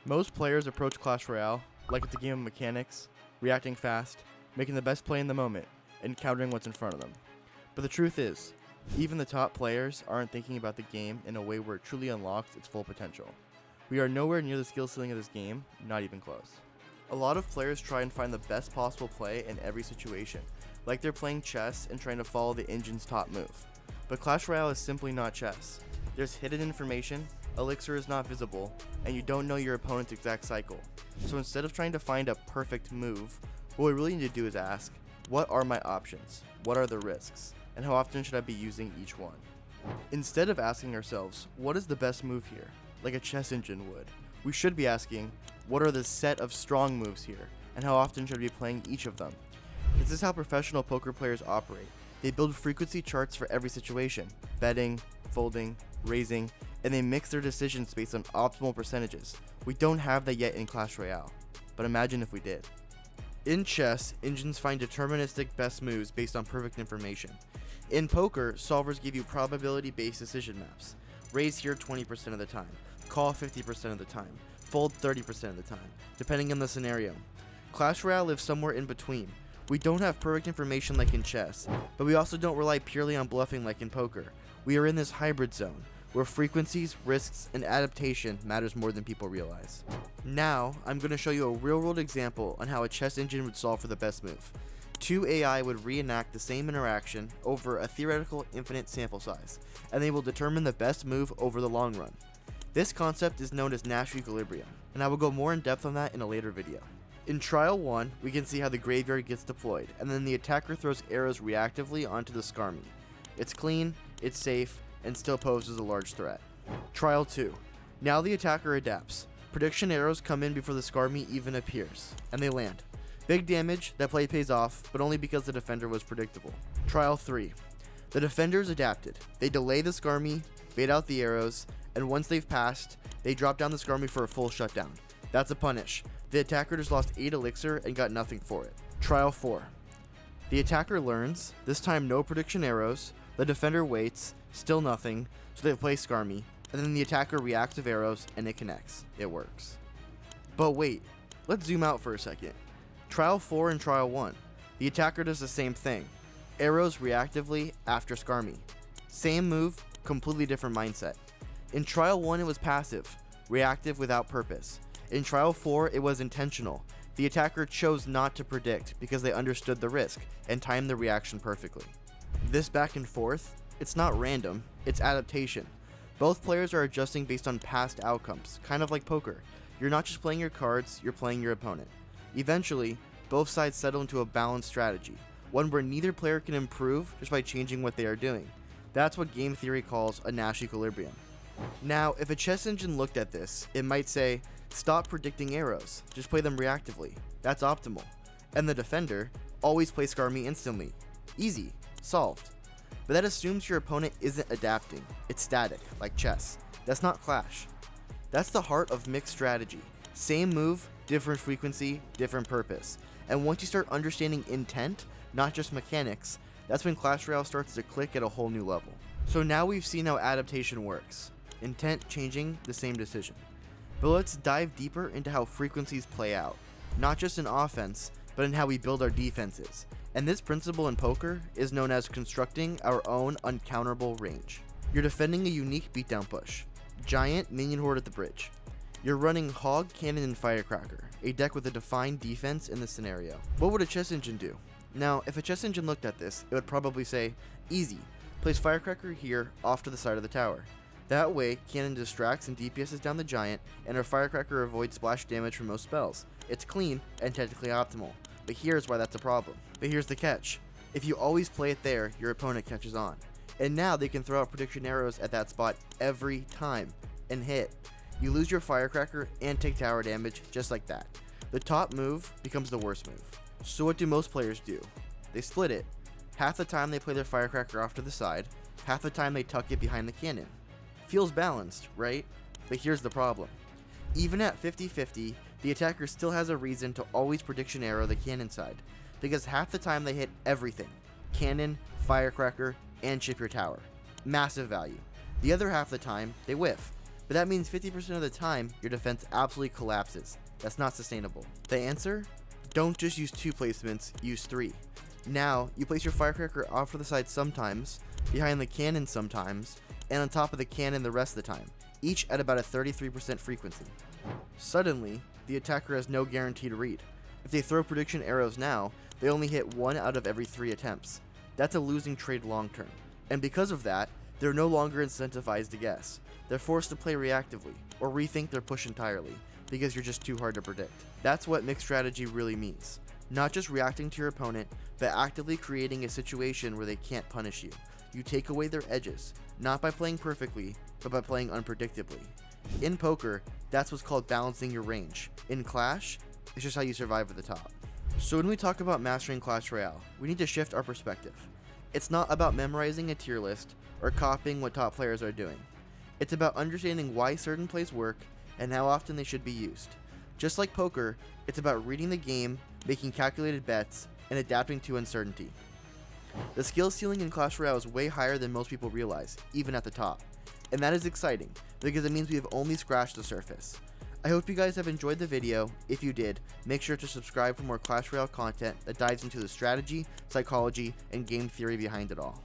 Most players approach Clash Royale like it's a game of mechanics, reacting fast, making the best play in the moment, and countering what's in front of them. But the truth is, even the top players aren't thinking about the game in a way where it truly unlocks its full potential. We are nowhere near the skill ceiling of this game, not even close. A lot of players try and find the best possible play in every situation, like they're playing chess and trying to follow the engine's top move. But Clash Royale is simply not chess. There's hidden information, elixir is not visible, and you don't know your opponent's exact cycle. So instead of trying to find a perfect move, what we really need to do is ask, what are my options? What are the risks? And how often should I be using each one? Instead of asking ourselves, what is the best move here, like a chess engine would, we should be asking, what are the set of strong moves here, and how often should I be playing each of them? This is how professional poker players operate. They build frequency charts for every situation, betting, folding, raising, and they mix their decisions based on optimal percentages. We don't have that yet in Clash Royale, but imagine if we did. In chess, engines find deterministic best moves based on perfect information. In poker, solvers give you probability-based decision maps. Raise here 20% of the time, call 50% of the time, fold 30% of the time, depending on the scenario. Clash Royale lives somewhere in between. We don't have perfect information like in chess, but we also don't rely purely on bluffing like in poker. We are in this hybrid zone, where frequencies, risks, and adaptation matters more than people realize. Now, I'm going to show you a real-world example on how a chess engine would solve for the best move. Two AI would reenact the same interaction over a theoretical infinite sample size, and they will determine the best move over the long run. This concept is known as Nash equilibrium, and I will go more in depth on that in a later video. In Trial 1, we can see how the graveyard gets deployed, and then the attacker throws arrows reactively onto the Skarmy. It's clean, it's safe, and still poses a large threat. Trial 2. Now the attacker adapts. Prediction arrows come in before the Skarmy even appears, and they land. Big damage, that play pays off, but only because the defender was predictable. Trial 3. The defenders adapted. They delay the Skarmy, bait out the arrows, and once they've passed, they drop down the Skarmy for a full shutdown. That's a punish. The attacker just lost 8 elixir and got nothing for it. Trial 4. The attacker learns, this time no prediction arrows, the defender waits, still nothing, so they play Skarmy, and then the attacker reacts with arrows and it connects. It works. But wait, let's zoom out for a second. Trial 4 and Trial 1. The attacker does the same thing. Arrows reactively after Skarmy. Same move, completely different mindset. In Trial 1 it was passive, reactive without purpose. In Trial 4 it was intentional. The attacker chose not to predict because they understood the risk and timed the reaction perfectly. This back and forth, it's not random, it's adaptation. Both players are adjusting based on past outcomes, kind of like poker. You're not just playing your cards, you're playing your opponent. Eventually, both sides settle into a balanced strategy, one where neither player can improve just by changing what they are doing. That's what game theory calls a Nash equilibrium. Now, if a chess engine looked at this, it might say, stop predicting arrows, just play them reactively. That's optimal. And the defender, always play Skarmy instantly. Easy. Solved. But that assumes your opponent isn't adapting. It's static, like chess. That's not Clash. That's the heart of mixed strategy. Same move, different frequency, different purpose. And once you start understanding intent, not just mechanics, that's when Clash Royale starts to click at a whole new level. So now we've seen how adaptation works. Intent changing, the same decision. But let's dive deeper into how frequencies play out. Not just in offense, but in how we build our defenses. And this principle in poker is known as constructing our own uncounterable range. You're defending a unique beatdown push. Giant minion horde at the bridge. You're running Hog, Cannon, and Firecracker, a deck with a defined defense in this scenario. What would a chess engine do? Now, if a chess engine looked at this, it would probably say, easy, place Firecracker here off to the side of the tower. That way, Cannon distracts and DPSs down the Giant, and our Firecracker avoids splash damage from most spells. It's clean and technically optimal. But here's why that's a problem. But here's the catch. If you always play it there, your opponent catches on. And now they can throw out prediction arrows at that spot every time and hit. You lose your Firecracker and take tower damage just like that. The top move becomes the worst move. So what do most players do? They split it. Half the time they play their Firecracker off to the side, half the time they tuck it behind the cannon. Feels balanced, right? But here's the problem. Even at 50-50, the attacker still has a reason to always prediction arrow the cannon side, because half the time they hit everything. Cannon, Firecracker, and chip your tower. Massive value. The other half of the time, they whiff. but that means 50% of the time your defense absolutely collapses. That's not sustainable. The answer? Don't just use 2 placements, use 3. Now, you place your firecracker off to the side sometimes, behind the cannon sometimes, and on top of the cannon the rest of the time, each at about a 33% frequency. Suddenly, the attacker has no guaranteed read. If they throw prediction arrows now, they only hit 1 out of every 3 attempts. That's a losing trade long term. And because of that, they're no longer incentivized to guess. They're forced to play reactively, or rethink their push entirely, because you're just too hard to predict. That's what mixed strategy really means. Not just reacting to your opponent, but actively creating a situation where they can't punish you. You take away their edges, not by playing perfectly, but by playing unpredictably. In poker, that's what's called balancing your range. In Clash, it's just how you survive at the top. So when we talk about mastering Clash Royale, we need to shift our perspective. It's not about memorizing a tier list or copying what top players are doing. It's about understanding why certain plays work and how often they should be used. Just like poker, it's about reading the game, making calculated bets, and adapting to uncertainty. The skill ceiling in Clash Royale is way higher than most people realize, even at the top. And that is exciting, because it means we have only scratched the surface. I hope you guys have enjoyed the video. If you did, make sure to subscribe for more Clash Royale content that dives into the strategy, psychology, and game theory behind it all.